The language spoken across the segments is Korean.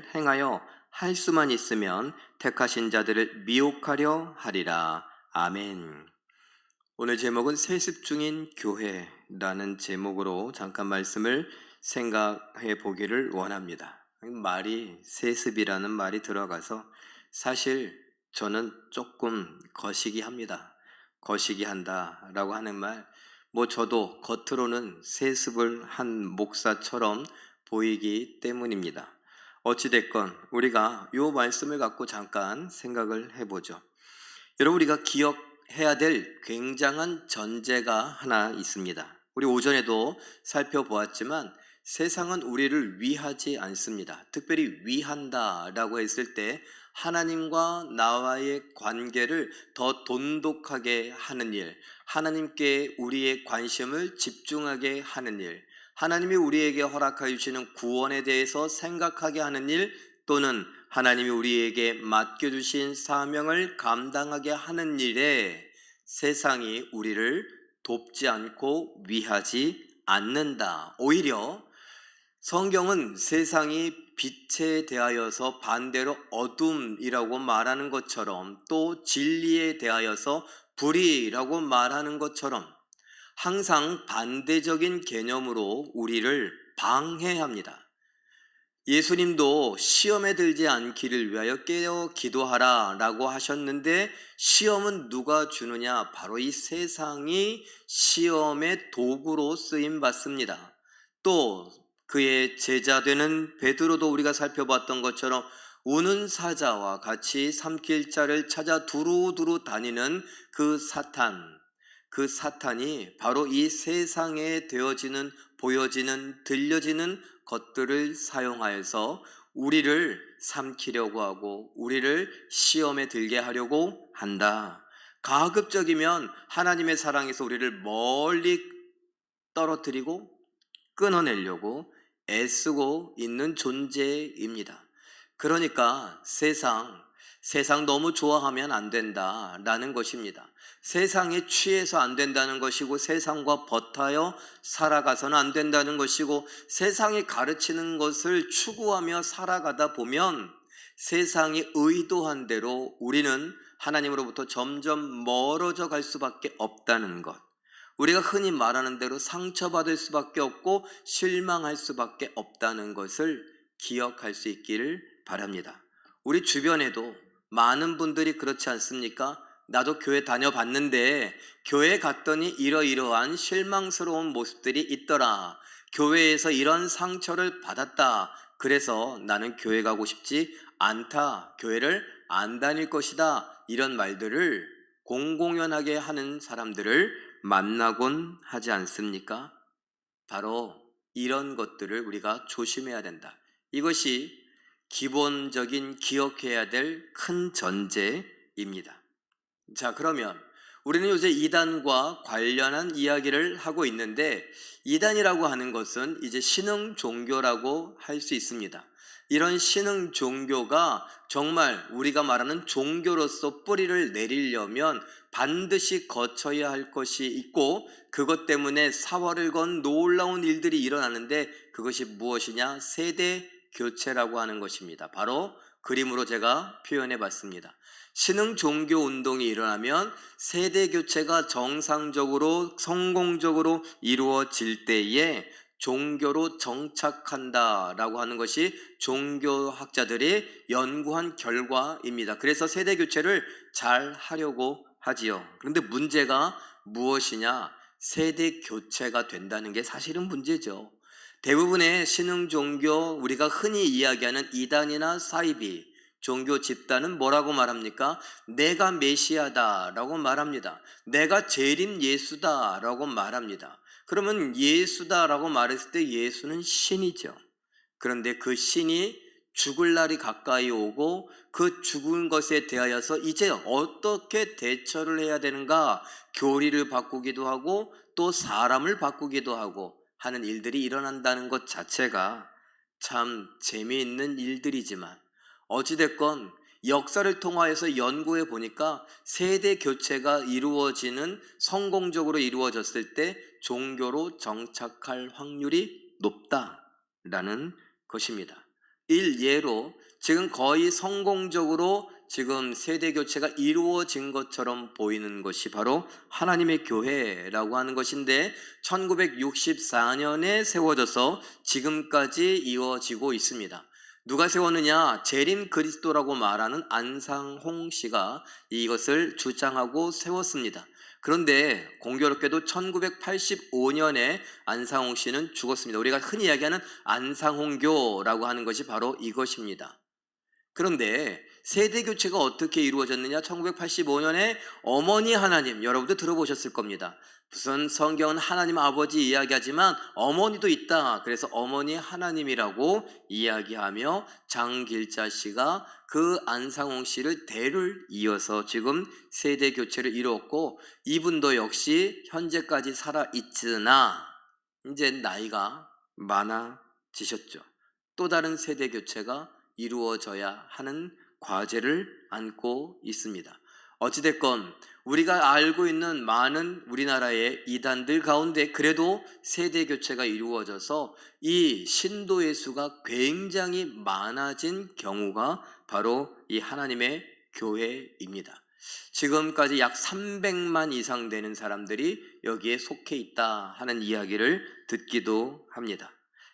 일을 행하여 할 수만 있으면 택하신 자들을 미혹하려 하리라. 아멘. 오늘 제목은 세습 중인 교회라는 제목으로 잠깐 말씀을 생각해 보기를 원합니다. 말이 세습이라는 말이 들어가서 사실 저는 조금 거시기 합니다. 거시기 한다라고 하는 말, 저도 겉으로는 세습을 한 목사처럼 보이기 때문입니다. 어찌됐건 우리가 이 말씀을 갖고 잠깐 생각을 해보죠. 여러분, 우리가 기억해야 될 굉장한 전제가 하나 있습니다. 우리 오전에도 살펴보았지만 세상은 우리를 위하지 않습니다. 특별히 위한다라고 했을 때 하나님과 나와의 관계를 더 돈독하게 하는 일, 하나님께 우리의 관심을 집중하게 하는 일, 하나님이 우리에게 허락하여 주시는 구원에 대해서 생각하게 하는 일, 또는 하나님이 우리에게 맡겨주신 사명을 감당하게 하는 일에 세상이 우리를 돕지 않고 위하지 않는다. 오히려 성경은 세상이 빛에 대하여서 반대로 어둠이라고 말하는 것처럼, 또 진리에 대하여서 불이라고 말하는 것처럼 항상 반대적인 개념으로 우리를 방해합니다. 예수님도 시험에 들지 않기를 위하여 깨어 기도하라 라고 하셨는데, 시험은 누가 주느냐? 바로 이 세상이 시험의 도구로 쓰임 받습니다. 또 그의 제자 되는 베드로도 우리가 살펴봤던 것처럼 우는 사자와 같이 삼킬 자를 찾아 두루두루 다니는 그 사탄이 바로 이 세상에 되어지는, 보여지는, 들려지는 것들을 사용하여서 우리를 삼키려고 하고 우리를 시험에 들게 하려고 한다. 가급적이면 하나님의 사랑에서 우리를 멀리 떨어뜨리고 끊어내려고 애쓰고 있는 존재입니다. 그러니까 세상 너무 좋아하면 안 된다라는 것입니다. 세상에 취해서 안 된다는 것이고, 세상과 버타여 살아가서는 안 된다는 것이고, 세상이 가르치는 것을 추구하며 살아가다 보면 세상이 의도한 대로 우리는 하나님으로부터 점점 멀어져 갈 수밖에 없다는 것, 우리가 흔히 말하는 대로 상처받을 수밖에 없고 실망할 수밖에 없다는 것을 기억할 수 있기를 바랍니다. 우리 주변에도 많은 분들이 그렇지 않습니까? 나도 교회 다녀봤는데 교회 갔더니 이러이러한 실망스러운 모습들이 있더라. 교회에서 이런 상처를 받았다. 그래서 나는 교회 가고 싶지 않다. 교회를 안 다닐 것이다. 이런 말들을 공공연하게 하는 사람들을 만나곤 하지 않습니까? 바로 이런 것들을 우리가 조심해야 된다. 이것이 기본적인 기억해야 될 큰 전제입니다. 자, 그러면 우리는 요새 이단과 관련한 이야기를 하고 있는데, 이단이라고 하는 것은 이제 신흥 종교라고 할 수 있습니다. 이런 신흥 종교가 정말 우리가 말하는 종교로서 뿌리를 내리려면 반드시 거쳐야 할 것이 있고, 그것 때문에 사활을 건 놀라운 일들이 일어나는데, 그것이 무엇이냐? 세대 교체라고 하는 것입니다. 바로 그림으로 제가 표현해 봤습니다. 신흥 종교 운동이 일어나면 세대 교체가 정상적으로 성공적으로 이루어질 때에 종교로 정착한다라고 하는 것이 종교학자들이 연구한 결과입니다. 그래서 세대 교체를 잘 하려고 하지요. 그런데 문제가 무엇이냐? 세대 교체가 된다는 게 사실은 문제죠. 대부분의 신흥 종교, 우리가 흔히 이야기하는 이단이나 사이비 종교 집단은 뭐라고 말합니까? 내가 메시아다라고 말합니다. 내가 재림 예수다라고 말합니다. 그러면 예수다라고 말했을 때 예수는 신이죠. 그런데 그 신이 죽을 날이 가까이 오고 그 죽은 것에 대하여서 이제 어떻게 대처를 해야 되는가, 교리를 바꾸기도 하고 또 사람을 바꾸기도 하고 하는 일들이 일어난다는 것 자체가 참 재미있는 일들이지만, 어찌됐건 역사를 통하여서 연구해 보니까 세대 교체가 이루어지는, 성공적으로 이루어졌을 때 종교로 정착할 확률이 높다라는 것입니다. 일예로 지금 거의 성공적으로 지금 세대 교체가 이루어진 것처럼 보이는 것이 바로 하나님의 교회라고 하는 것인데 1964년에 세워져서 지금까지 이어지고 있습니다. 누가 세웠느냐? 재림 그리스도라고 말하는 안상홍 씨가 이것을 주장하고 세웠습니다. 그런데 공교롭게도 1985년에 안상홍 씨는 죽었습니다. 우리가 흔히 이야기하는 안상홍교라고 하는 것이 바로 이것입니다. 그런데 세대 교체가 어떻게 이루어졌느냐? 1985년에 어머니 하나님, 여러분도 들어보셨을 겁니다. 무슨 성경은 하나님 아버지 이야기하지만 어머니도 있다. 그래서 어머니 하나님이라고 이야기하며 장길자 씨가 그 안상홍 씨를 대를 이어서 지금 세대 교체를 이루었고, 이분도 역시 현재까지 살아 있으나 이제 나이가 많아지셨죠. 또 다른 세대 교체가 이루어져야 하는 과제를 안고 있습니다. 어찌됐건 우리가 알고 있는 많은 우리나라의 이단들 가운데 그래도 세대 교체가 이루어져서 이 신도의 수가 굉장히 많아진 경우가 바로 이 하나님의 교회입니다. 지금까지 약 300만 이상 되는 사람들이 여기에 속해 있다 하는 이야기를 듣기도 합니다.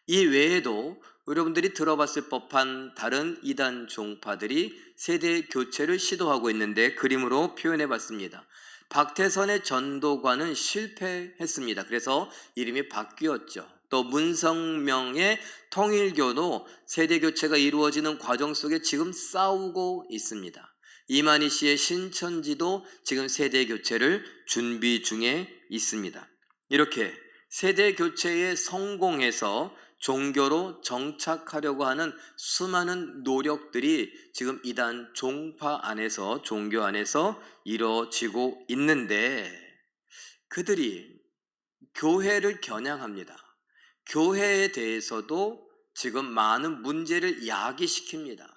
이 외에도 여러분들이 들어봤을 법한 다른 이단 종파들이 세대 교체를 시도하고 있는데 그림으로 표현해 봤습니다. 박태선의 전도관은 실패했습니다. 그래서 이름이 바뀌었죠. 또 문성명의 통일교도 세대 교체가 이루어지는 과정 속에 지금 싸우고 있습니다. 이만희 씨의 신천지도 지금 세대 교체를 준비 중에 있습니다. 이렇게 세대 교체에 성공해서 종교로 정착하려고 하는 수많은 노력들이 지금 이단 종파 안에서, 종교 안에서 이루어지고 있는데 그들이 교회를 겨냥합니다. 교회에 대해서도 지금 많은 문제를 야기시킵니다.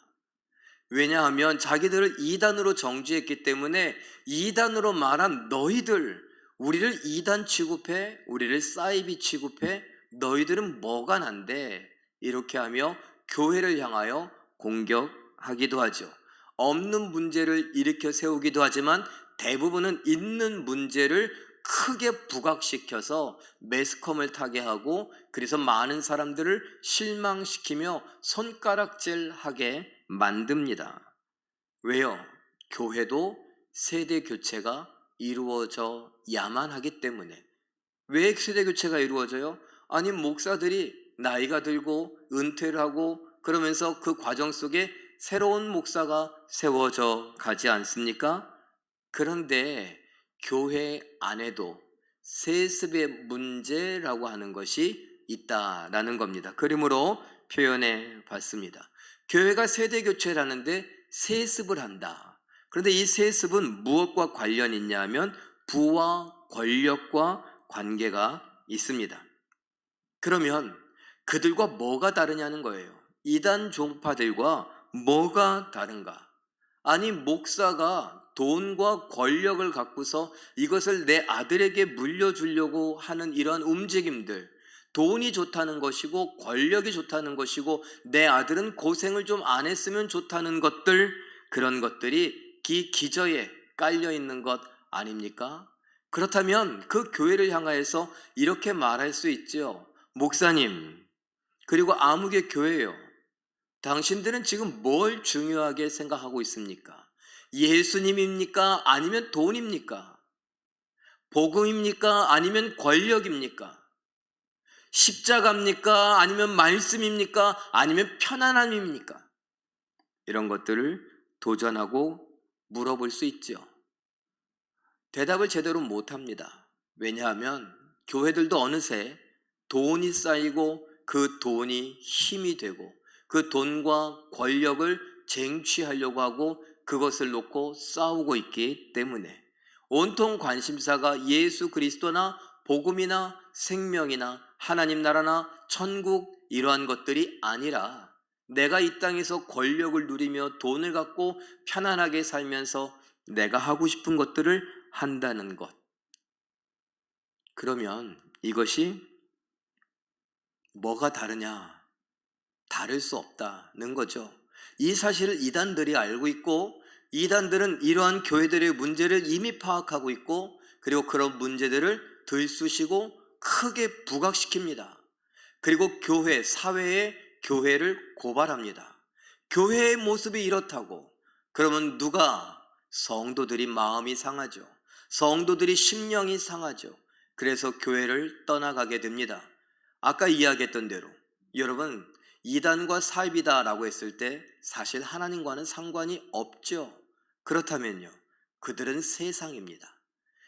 왜냐하면 자기들을 이단으로 정죄했기 때문에 이단으로 말한 너희들, 우리를 이단 취급해, 우리를 사이비 취급해, 너희들은 뭐가 난데, 이렇게 하며 교회를 향하여 공격하기도 하죠. 없는 문제를 일으켜 세우기도 하지만 대부분은 있는 문제를 크게 부각시켜서 매스컴을 타게 하고, 그래서 많은 사람들을 실망시키며 손가락질하게 만듭니다. 왜요? 교회도 세대 교체가 이루어져야만 하기 때문에. 왜 세대 교체가 이루어져요? 아니, 목사들이 나이가 들고 은퇴를 하고 그러면서 그 과정 속에 새로운 목사가 세워져 가지 않습니까? 그런데 교회 안에도 세습의 문제라고 하는 것이 있다라는 겁니다. 그림으로 표현해 봤습니다. 교회가 세대 교체를 하는데 세습을 한다. 그런데 이 세습은 무엇과 관련이 있냐 하면 부와 권력과 관계가 있습니다. 그러면 그들과 뭐가 다르냐는 거예요. 이단 종파들과 뭐가 다른가? 아니, 목사가 돈과 권력을 갖고서 이것을 내 아들에게 물려주려고 하는 이러한 움직임들, 돈이 좋다는 것이고 권력이 좋다는 것이고 내 아들은 고생을 좀 안 했으면 좋다는 것들, 그런 것들이 기저에 깔려 있는 것 아닙니까? 그렇다면 그 교회를 향하여서 이렇게 말할 수 있죠. 목사님, 그리고 아무개 교회요, 당신들은 지금 뭘 중요하게 생각하고 있습니까? 예수님입니까? 아니면 돈입니까? 복음입니까? 아니면 권력입니까? 십자가입니까? 아니면 말씀입니까? 아니면 편안함입니까? 이런 것들을 도전하고 물어볼 수 있죠. 대답을 제대로 못합니다. 왜냐하면 교회들도 어느새 돈이 쌓이고 그 돈이 힘이 되고 그 돈과 권력을 쟁취하려고 하고 그것을 놓고 싸우고 있기 때문에 온통 관심사가 예수 그리스도나 복음이나 생명이나 하나님 나라나 천국, 이러한 것들이 아니라 내가 이 땅에서 권력을 누리며 돈을 갖고 편안하게 살면서 내가 하고 싶은 것들을 한다는 것. 그러면 이것이 뭐가 다르냐? 다를 수 없다는 거죠. 이 사실을 이단들이 알고 있고, 이단들은 이러한 교회들의 문제를 이미 파악하고 있고, 그리고 그런 문제들을 들쑤시고 크게 부각시킵니다. 그리고 교회, 사회에 교회를 고발합니다. 교회의 모습이 이렇다고. 그러면 누가? 성도들이 마음이 상하죠. 성도들이 심령이 상하죠. 그래서 교회를 떠나가게 됩니다. 아까 이야기했던 대로 여러분, 이단과 사입이다라고 했을 때 사실 하나님과는 상관이 없죠. 그렇다면요, 그들은 세상입니다.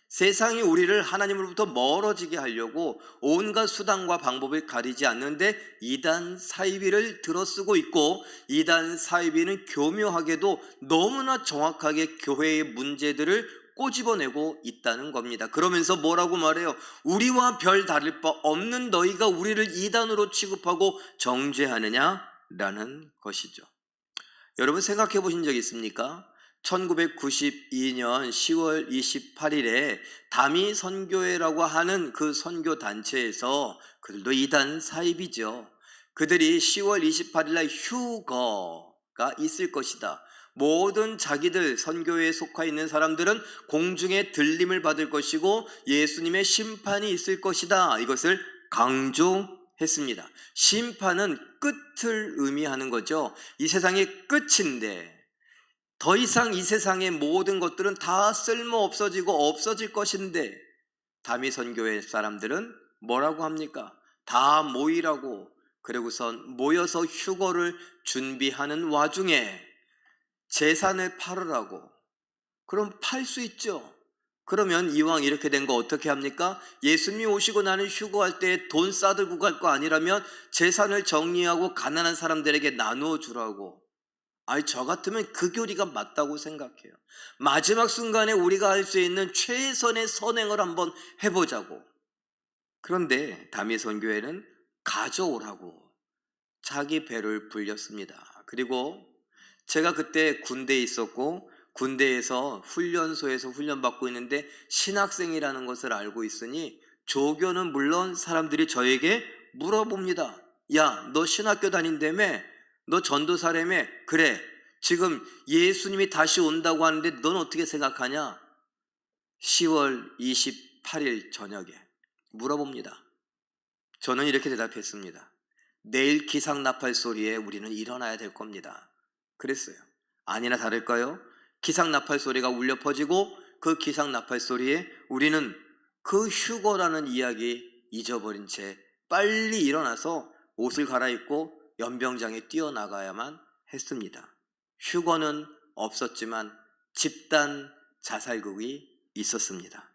세상이 우리를 하나님으로부터 멀어지게 하려고 온갖 수단과 방법을 가리지 않는데 이단 사이비를 들어쓰고 있고, 이단 사이비는 교묘하게도 너무나 정확하게 교회의 문제들을 꼬집어내고 있다는 겁니다. 그러면서 뭐라고 말해요? 우리와 별 다를 바 없는 너희가 우리를 이단으로 취급하고 정죄하느냐라는 것이죠. 여러분, 생각해 보신 적 있습니까? 1992년 10월 28일에 다미 선교회라고 하는 그 선교 단체에서, 그들도 이단 사입이죠. 그들이 10월 28일날 휴거가 있을 것이다. 모든 자기들 선교회에 속해 있는 사람들은 공중에 들림을 받을 것이고 예수님의 심판이 있을 것이다. 이것을 강조했습니다. 심판은 끝을 의미하는 거죠. 이 세상의 끝인데 더 이상 이 세상의 모든 것들은 다 쓸모 없어지고 없어질 것인데, 다미 선교회 사람들은 뭐라고 합니까? 다 모이라고. 그리고선 모여서 휴거를 준비하는 와중에 재산을 팔으라고. 그럼 팔 수 있죠. 그러면 이왕 이렇게 된 거 어떻게 합니까? 예수님이 오시고 나는 휴거할 때 돈 싸들고 갈 거 아니라면 재산을 정리하고 가난한 사람들에게 나누어 주라고. 아니, 저 같으면 그 교리가 맞다고 생각해요. 마지막 순간에 우리가 할 수 있는 최선의 선행을 한번 해보자고. 그런데 다미 선교회는 가져오라고 자기 배를 불렸습니다. 그리고 제가 그때 군대에 있었고, 군대에서 훈련소에서 훈련받고 있는데 신학생이라는 것을 알고 있으니 조교는 물론 사람들이 저에게 물어봅니다. 야, 너 신학교 다닌다며? 너 전도사라며? 그래, 지금 예수님이 다시 온다고 하는데 넌 어떻게 생각하냐? 10월 28일 저녁에 물어봅니다. 저는 이렇게 대답했습니다. 내일 기상 나팔 소리에 우리는 일어나야 될 겁니다. 그랬어요. 아니나 다를까요? 기상 나팔 소리가 울려 퍼지고 그 기상 나팔 소리에 우리는 그 휴거라는 이야기 잊어버린 채 빨리 일어나서 옷을 갈아입고 연병장에 뛰어나가야만 했습니다. 휴거는 없었지만 집단 자살극이 있었습니다.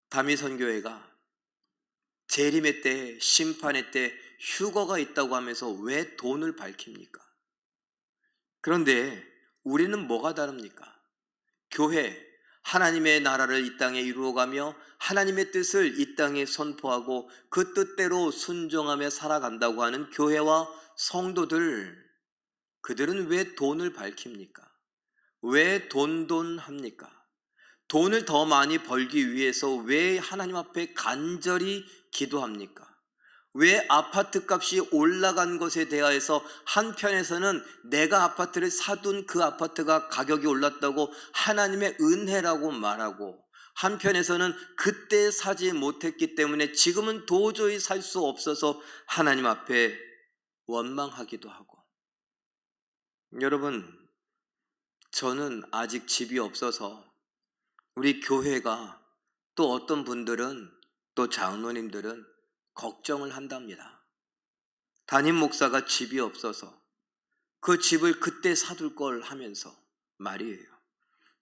다미 선교회가 재림의 때, 심판의 때 휴거가 있다고 하면서 왜 돈을 밝힙니까? 그런데 우리는 뭐가 다릅니까? 교회, 하나님의 나라를 이 땅에 이루어가며 하나님의 뜻을 이 땅에 선포하고 그 뜻대로 순종하며 살아간다고 하는 교회와 성도들, 그들은 왜 돈을 밝힙니까? 왜 돈합니까? 돈을 더 많이 벌기 위해서 왜 하나님 앞에 간절히 기도합니까? 왜 아파트 값이 올라간 것에 대하여서 한편에서는 내가 아파트를 사둔 그 아파트가 가격이 올랐다고 하나님의 은혜라고 말하고, 한편에서는 그때 사지 못했기 때문에 지금은 도저히 살 수 없어서 하나님 앞에 원망하기도 하고. 여러분, 저는 아직 집이 없어서 우리 교회가, 또 어떤 분들은, 또 장로님들은 걱정을 한답니다. 담임 목사가 집이 없어서 그 집을 그때 사둘 걸 하면서 말이에요.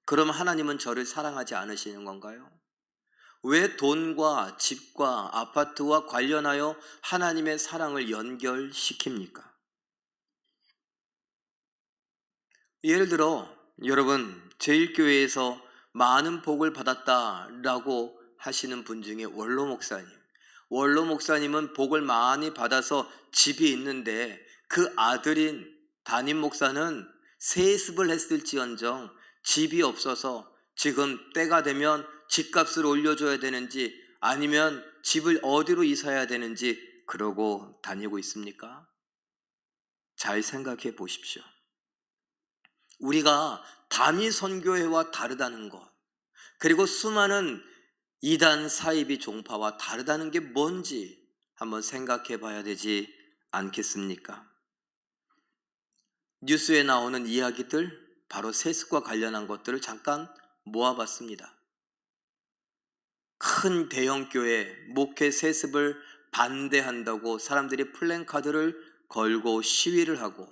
그럼 하나님은 저를 사랑하지 않으시는 건가요? 왜 돈과 집과 아파트와 관련하여 하나님의 사랑을 연결시킵니까? 예를 들어 여러분, 제1교회에서 많은 복을 받았다라고 하시는 분 중에 원로 목사님은 복을 많이 받아서 집이 있는데 그 아들인 담임 목사는 세습을 했을지언정 집이 없어서 지금 때가 되면 집값을 올려줘야 되는지 아니면 집을 어디로 이사해야 되는지 그러고 다니고 있습니까? 잘 생각해 보십시오. 우리가 단위 선교회와 다르다는 것, 그리고 수많은 이단 사이비 종파와 다르다는 게 뭔지 한번 생각해 봐야 되지 않겠습니까? 뉴스에 나오는 이야기들, 바로 세습과 관련한 것들을 잠깐 모아봤습니다. 큰 대형교회 목회 세습을 반대한다고 사람들이 플랜카드를 걸고 시위를 하고,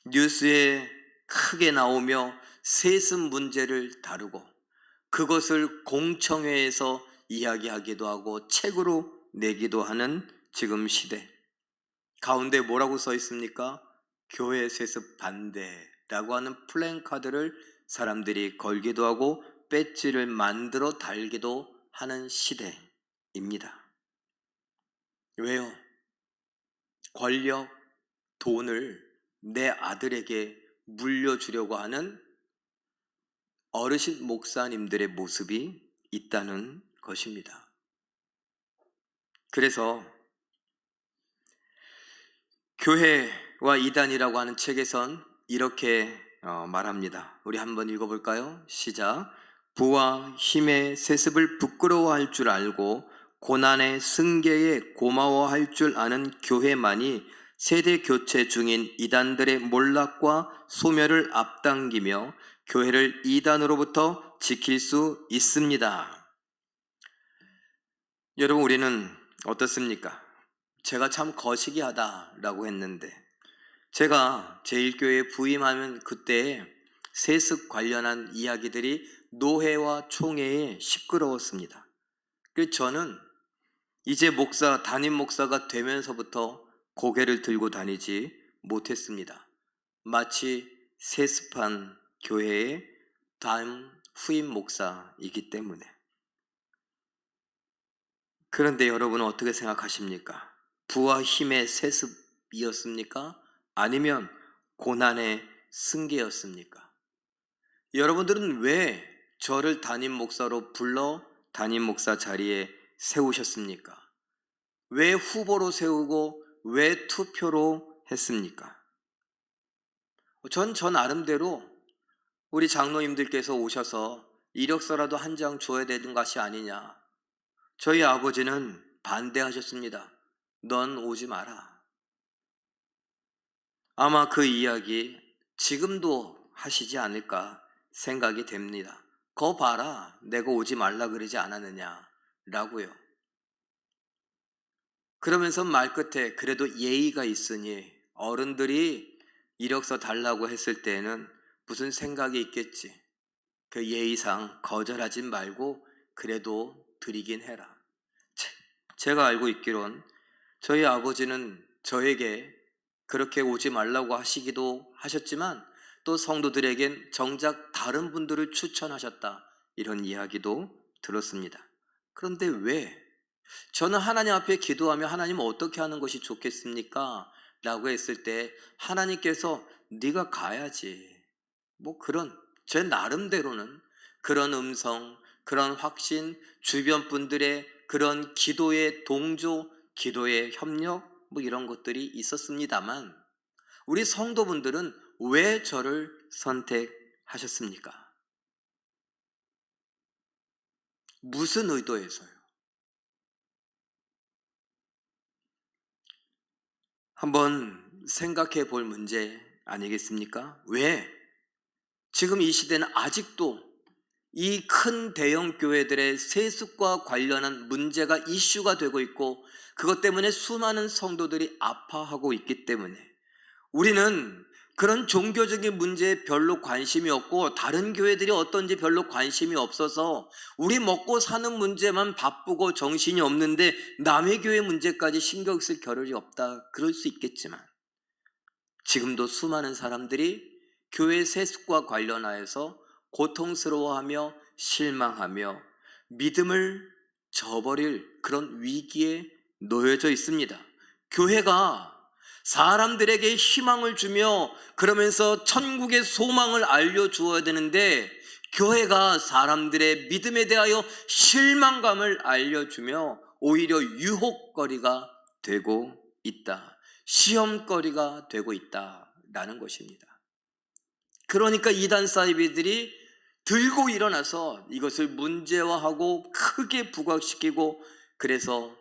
뉴스에 크게 나오며 세습 문제를 다루고, 그것을 공청회에서 이야기하기도 하고 책으로 내기도 하는 지금 시대 가운데 뭐라고 써 있습니까? 교회 세습 반대라고 하는 플랜카드를 사람들이 걸기도 하고 배지를 만들어 달기도 하는 시대입니다. 왜요? 권력, 돈을 내 아들에게 물려주려고 하는 어르신 목사님들의 모습이 있다는 것입니다. 그래서 교회와 이단이라고 하는 책에선 이렇게 말합니다. 우리 한번 읽어볼까요? 시작. 부와 힘의 세습을 부끄러워할 줄 알고 고난의 승계에 고마워할 줄 아는 교회만이 세대 교체 중인 이단들의 몰락과 소멸을 앞당기며 교회를 이단으로부터 지킬 수 있습니다. 여러분, 우리는 어떻습니까? 제가 참 거시기하다라고 했는데, 제가 제1교회에 부임하면 그때 세습 관련한 이야기들이 노회와 총회에 시끄러웠습니다. 그래서 저는 이제 담임 목사가 되면서부터 고개를 들고 다니지 못했습니다. 마치 세습한 교회의 담임 후임 목사이기 때문에. 그런데 여러분은 어떻게 생각하십니까? 부와 힘의 세습이었습니까? 아니면 고난의 승계였습니까? 여러분들은 왜 저를 담임 목사로 불러 담임 목사 자리에 세우셨습니까? 왜 후보로 세우고 왜 투표로 했습니까? 전 나름대로 우리 장로님들께서 오셔서 이력서라도 한 장 줘야 되는 것이 아니냐. 저희 아버지는 반대하셨습니다. 넌 오지 마라. 아마 그 이야기 지금도 하시지 않을까 생각이 됩니다. 거 봐라, 내가 오지 말라 그러지 않았느냐 라고요. 그러면서 말끝에 그래도 예의가 있으니 어른들이 이력서 달라고 했을 때에는 무슨 생각이 있겠지. 그 예의상 거절하지 말고 그래도 드리긴 해라. 제가 알고 있기론 저희 아버지는 저에게 그렇게 오지 말라고 하시기도 하셨지만 또 성도들에겐 정작 다른 분들을 추천하셨다, 이런 이야기도 들었습니다. 그런데 왜? 저는 하나님 앞에 기도하며 하나님 어떻게 하는 것이 좋겠습니까? 라고 했을 때 하나님께서 네가 가야지, 뭐 그런 제 나름대로는 그런 음성, 그런 확신, 주변 분들의 그런 기도의 동조, 기도의 협력, 뭐 이런 것들이 있었습니다만, 우리 성도분들은 왜 저를 선택하셨습니까? 무슨 의도에서요? 한번 생각해 볼 문제 아니겠습니까? 왜? 지금 이 시대는 아직도 이 큰 대형 교회들의 세습과 관련한 문제가 이슈가 되고 있고, 그것 때문에 수많은 성도들이 아파하고 있기 때문에 우리는 그런 종교적인 문제에 별로 관심이 없고 다른 교회들이 어떤지 별로 관심이 없어서 우리 먹고 사는 문제만 바쁘고 정신이 없는데 남의 교회 문제까지 신경 쓸 겨를이 없다, 그럴 수 있겠지만 지금도 수많은 사람들이 교회 세습과 관련하여서 고통스러워하며 실망하며 믿음을 저버릴 그런 위기에 놓여져 있습니다. 교회가 사람들에게 희망을 주며 그러면서 천국의 소망을 알려주어야 되는데, 교회가 사람들의 믿음에 대하여 실망감을 알려주며 오히려 유혹거리가 되고 있다. 시험거리가 되고 있다라는 것입니다. 그러니까 이단 사이비들이 들고 일어나서 이것을 문제화하고 크게 부각시키고, 그래서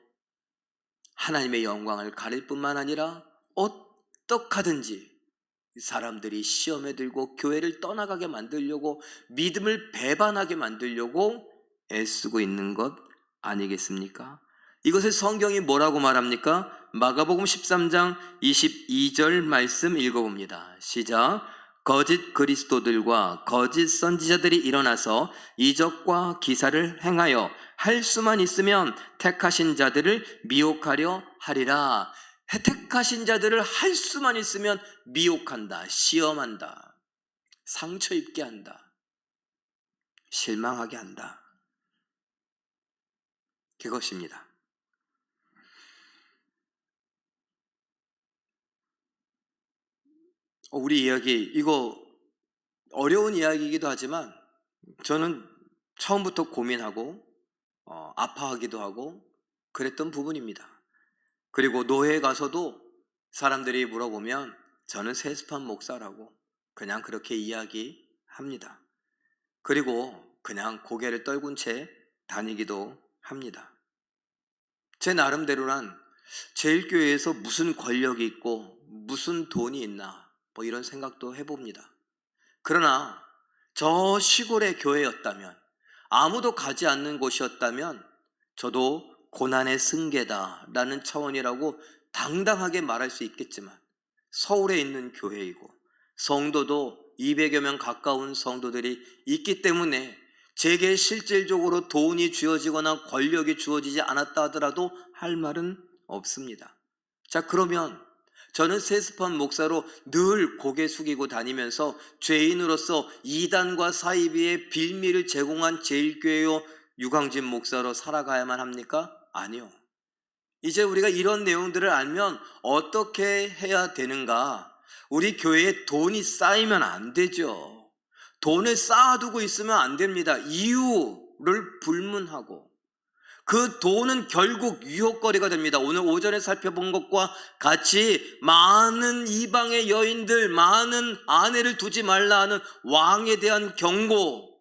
하나님의 영광을 가릴 뿐만 아니라 어떡하든지 사람들이 시험에 들고 교회를 떠나가게 만들려고, 믿음을 배반하게 만들려고 애쓰고 있는 것 아니겠습니까? 이것을 성경이 뭐라고 말합니까? 마가복음 13장 22절 말씀 읽어봅니다. 시작. 거짓 그리스도들과 거짓 선지자들이 일어나서 이적과 기사를 행하여 할 수만 있으면 택하신 자들을 미혹하려 하리라. 택하신 자들을 할 수만 있으면 미혹한다, 시험한다, 상처 입게 한다, 실망하게 한다. 그것입니다. 우리 이야기, 이거 어려운 이야기이기도 하지만 저는 처음부터 고민하고 아파하기도 하고 그랬던 부분입니다. 그리고 노회에 가서도 사람들이 물어보면 저는 세습한 목사라고 그냥 그렇게 이야기합니다. 그리고 그냥 고개를 떨군 채 다니기도 합니다. 제 나름대로란 제일교회에서 무슨 권력이 있고 무슨 돈이 있나 뭐 이런 생각도 해봅니다. 그러나 저 시골의 교회였다면, 아무도 가지 않는 곳이었다면 저도 고난의 승계다라는 차원이라고 당당하게 말할 수 있겠지만, 서울에 있는 교회이고 성도도 200여 명 가까운 성도들이 있기 때문에 제게 실질적으로 돈이 주어지거나 권력이 주어지지 않았다 하더라도 할 말은 없습니다. 자, 그러면 저는 세습한 목사로 늘 고개 숙이고 다니면서 죄인으로서 이단과 사이비의 빌미를 제공한 제일교회요 유광진 목사로 살아가야만 합니까? 아니요. 이제 우리가 이런 내용들을 알면 어떻게 해야 되는가? 우리 교회에 돈이 쌓이면 안 되죠. 돈을 쌓아두고 있으면 안 됩니다. 이유를 불문하고, 그 돈은 결국 유혹거리가 됩니다. 오늘 오전에 살펴본 것과 같이 많은 이방의 여인들, 많은 아내를 두지 말라 하는 왕에 대한 경고,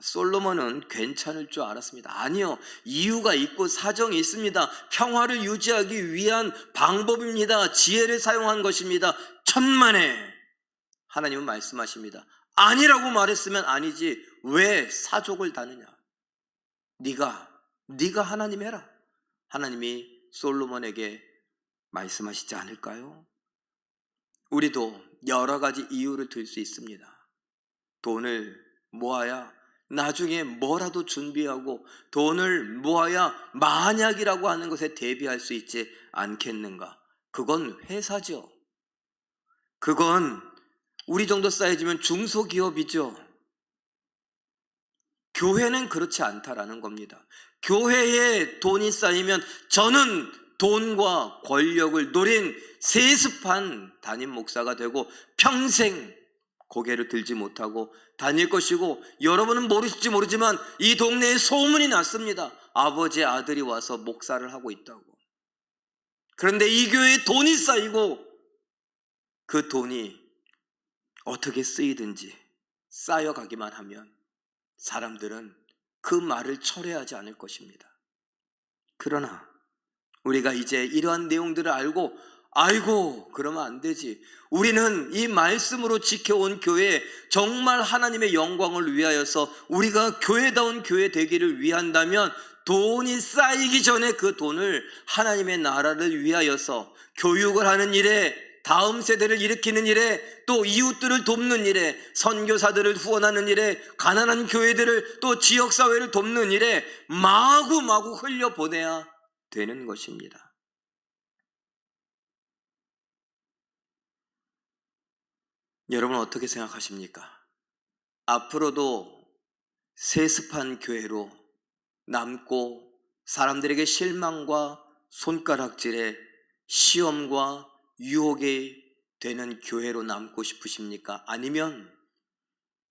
솔로몬은 괜찮을 줄 알았습니다. 아니요, 이유가 있고 사정이 있습니다. 평화를 유지하기 위한 방법입니다. 지혜를 사용한 것입니다. 천만에 하나님은 말씀하십니다. 아니라고 말했으면 아니지 왜 사족을 다느냐? 네가 하나님 해라. 하나님이 솔로몬에게 말씀하시지 않을까요? 우리도 여러 가지 이유를 들 수 있습니다. 돈을 모아야 나중에 뭐라도 준비하고, 돈을 모아야 만약이라고 하는 것에 대비할 수 있지 않겠는가? 그건 회사죠. 그건 우리 정도 쌓여지면 중소기업이죠. 교회는 그렇지 않다라는 겁니다. 교회에 돈이 쌓이면 저는 돈과 권력을 노린 세습한 담임 목사가 되고 평생 고개를 들지 못하고 다닐 것이고, 여러분은 모르실지 모르지만 이 동네에 소문이 났습니다. 아버지의 아들이 와서 목사를 하고 있다고. 그런데 이 교회에 돈이 쌓이고 그 돈이 어떻게 쓰이든지 쌓여가기만 하면 사람들은 그 말을 철회하지 않을 것입니다. 그러나 우리가 이제 이러한 내용들을 알고, 아이고 그러면 안 되지, 우리는 이 말씀으로 지켜온 교회, 정말 하나님의 영광을 위하여서 우리가 교회다운 교회 되기를 위한다면 돈이 쌓이기 전에 그 돈을 하나님의 나라를 위하여서 교육을 하는 일에, 다음 세대를 일으키는 일에, 또 이웃들을 돕는 일에, 선교사들을 후원하는 일에, 가난한 교회들을, 또 지역사회를 돕는 일에 마구마구 흘려보내야 되는 것입니다. 여러분 어떻게 생각하십니까? 앞으로도 세습한 교회로 남고 사람들에게 실망과 손가락질에 시험과 유혹이 되는 교회로 남고 싶으십니까? 아니면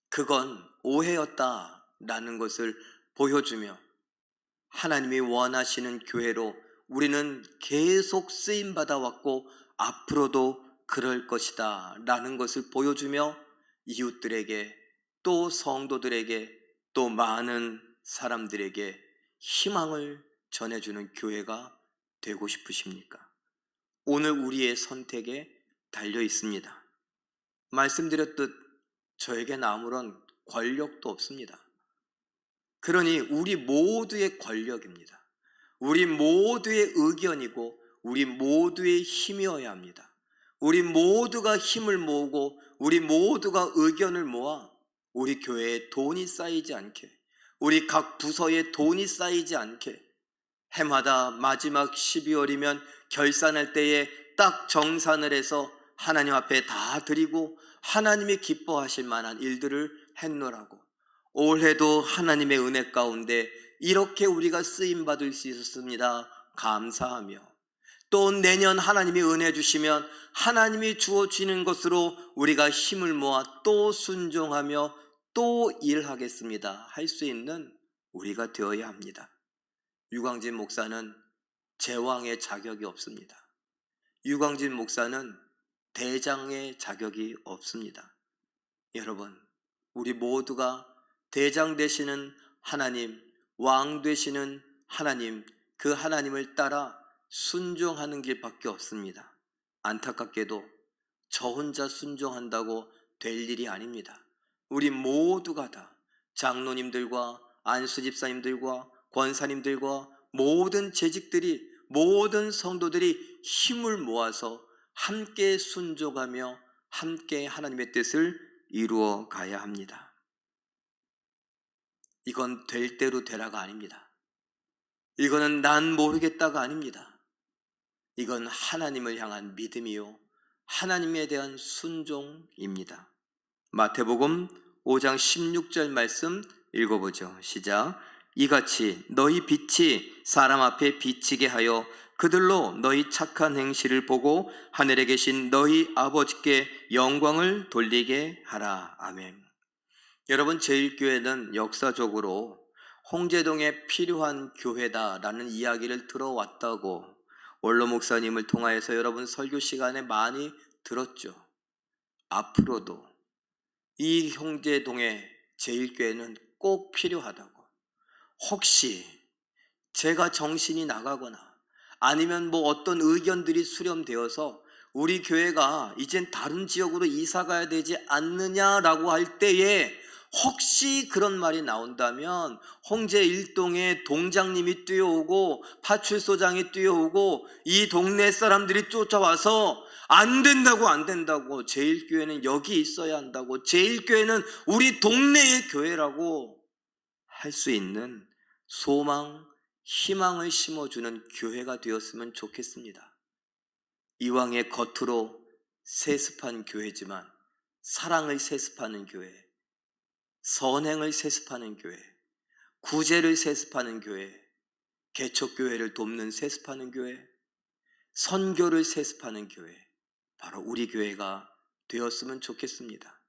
그건 오해였다라는 것을 보여주며 하나님이 원하시는 교회로 우리는 계속 쓰임받아 왔고 앞으로도 그럴 것이다 라는 것을 보여주며 이웃들에게 또 성도들에게 또 많은 사람들에게 희망을 전해주는 교회가 되고 싶으십니까? 오늘 우리의 선택에 달려 있습니다. 말씀드렸듯 저에게는 아무런 권력도 없습니다. 그러니 우리 모두의 권력입니다. 우리 모두의 의견이고 우리 모두의 힘이어야 합니다. 우리 모두가 힘을 모으고 우리 모두가 의견을 모아 우리 교회에 돈이 쌓이지 않게, 우리 각 부서에 돈이 쌓이지 않게 해마다 마지막 12월이면 결산할 때에 딱 정산을 해서 하나님 앞에 다 드리고 하나님이 기뻐하실 만한 일들을 했노라고, 올해도 하나님의 은혜 가운데 이렇게 우리가 쓰임받을 수 있었습니다. 감사하며 또 내년 하나님이 은혜 주시면 하나님이 주어지는 것으로 우리가 힘을 모아 또 순종하며 또 일하겠습니다 할 수 있는 우리가 되어야 합니다. 유광진 목사는 제왕의 자격이 없습니다. 유광진 목사는 대장의 자격이 없습니다. 여러분, 우리 모두가 대장 되시는 하나님, 왕 되시는 하나님, 그 하나님을 따라 순종하는 길밖에 없습니다. 안타깝게도 저 혼자 순종한다고 될 일이 아닙니다. 우리 모두가 다 장로님들과 안수 집사님들과 권사님들과 모든 재직들이, 모든 성도들이 힘을 모아서 함께 순종하며 함께 하나님의 뜻을 이루어 가야 합니다. 이건 될 대로 되라가 아닙니다. 이거는 난 모르겠다가 아닙니다. 이건 하나님을 향한 믿음이요 하나님에 대한 순종입니다. 마태복음 5장 16절 말씀 읽어보죠. 시작. 이같이 너희 빛이 사람 앞에 비치게 하여 그들로 너희 착한 행실을 보고 하늘에 계신 너희 아버지께 영광을 돌리게 하라. 아멘. 여러분, 제일교회는 역사적으로 홍제동에 필요한 교회다라는 이야기를 들어왔다고 원로 목사님을 통하여서 여러분 설교 시간에 많이 들었죠. 앞으로도 이 홍제동의 제일교회는 꼭 필요하다고, 혹시 제가 정신이 나가거나 아니면 어떤 의견들이 수렴되어서 우리 교회가 이젠 다른 지역으로 이사 가야 되지 않느냐라고 할 때에 혹시 그런 말이 나온다면 홍제 일동에 동장님이 뛰어오고 파출소장이 뛰어오고 이 동네 사람들이 쫓아와서 안 된다고, 제일교회는 여기 있어야 한다고, 제일교회는 우리 동네의 교회라고 할 수 있는 소망, 희망을 심어주는 교회가 되었으면 좋겠습니다. 이왕의 겉으로 세습한 교회지만 사랑을 세습하는 교회, 선행을 세습하는 교회, 구제를 세습하는 교회, 개척교회를 돕는 세습하는 교회, 선교를 세습하는 교회, 바로 우리 교회가 되었으면 좋겠습니다.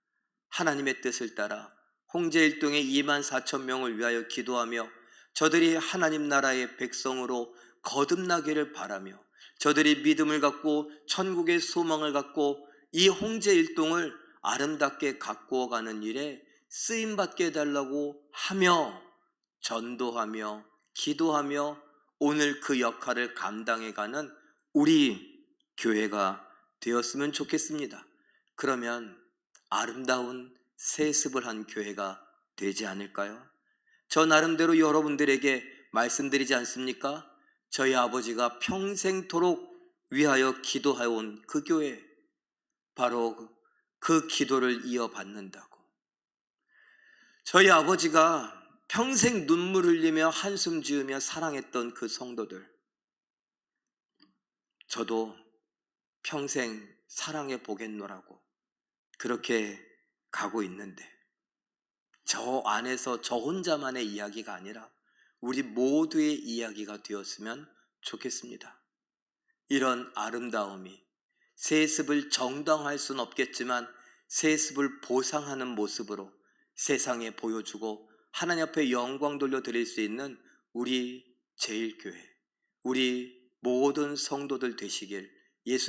하나님의 뜻을 따라 홍제 일동의 2만 4천 명을 위하여 기도하며 저들이 하나님 나라의 백성으로 거듭나기를 바라며 저들이 믿음을 갖고 천국의 소망을 갖고 이 홍제 일동을 아름답게 가꾸어가는 일에 쓰임받게 해달라고 하며 전도하며 기도하며 오늘 그 역할을 감당해가는 우리 교회가 되었으면 좋겠습니다. 그러면 아름다운 세습을 한 교회가 되지 않을까요? 저 나름대로 여러분들에게 말씀드리지 않습니까? 저희 아버지가 평생토록 위하여 기도해온 그 교회, 바로 그 기도를 이어받는다고. 저희 아버지가 평생 눈물 흘리며 한숨 지으며 사랑했던 그 성도들, 저도 평생 사랑해 보겠노라고 그렇게 가고 있는데, 저 안에서 저 혼자만의 이야기가 아니라 우리 모두의 이야기가 되었으면 좋겠습니다. 이런 아름다움이 세습을 정당화할 수는 없겠지만 세습을 보상하는 모습으로, 세상에 보여주고 하나님 앞에 영광 돌려드릴 수 있는 우리 제일교회, 우리 모든 성도들 되시길 예수님